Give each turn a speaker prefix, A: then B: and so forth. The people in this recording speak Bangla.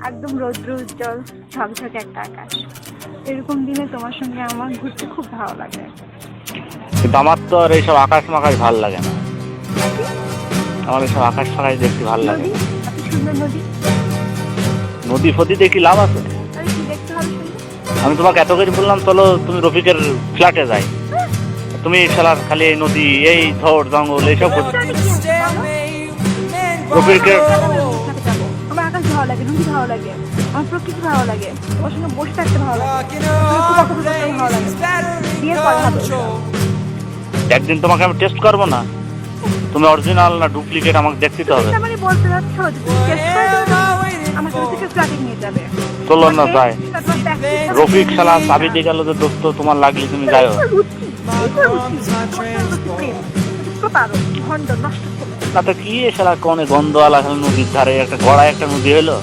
A: একদম রৌদ্র উজ্জ্বল ঝকঝকে একটা আকাশ। এরকম দিনে তোমার সঙ্গে আমার ঘুরতে খুব ভালো লাগে।
B: কিন্তু আমার তো আর এইসব আকাশ মাকাশ ভালো লাগে না। আমার এইসব আকাশ ফাকাশ দেখতে ভালো লাগে
A: নদী,
B: না।
A: এত সুন্দর নদী।
B: নদী ফদি দেখি লাভ আছে?
A: আরে কি দেখতে হবে শুনি?
B: আমি তোমাকে এত করে বললাম চলো তুমি রফিকের ফ্ল্যাটে যাই, তুমি শালার খালি এই নদী এই ঝড় জঙ্গল এইসব করছো। রফিকের
A: আমার আকাশ ভালো লাগে, নদী ভালো লাগে, আমার প্রকৃতি ভালো লাগে, তোমার সঙ্গে বসে থাকতে ভালো লাগে, ভালো লাগে। বিয়ের পর হবে।
B: একদিন তোমাকে আমি টেস্ট করবো না, তুমি অরিজিনাল না ডুপ্লিকেট আমাকে দেখতে তো হবে।
A: মানে বলতে যাচ্ছ আমাকে রফিকের ফ্ল্যাটে নিয়ে যাবে।
B: চলো না যাই। রফিক শালা চাবি দিয়ে গেল যে দোস্ত তোমার লাগলে তুমি যাও। না তো কি শালা কোনে গন্ধওয়ালা নদীর ধারে একটা গড়ায় একটা নদী হলো।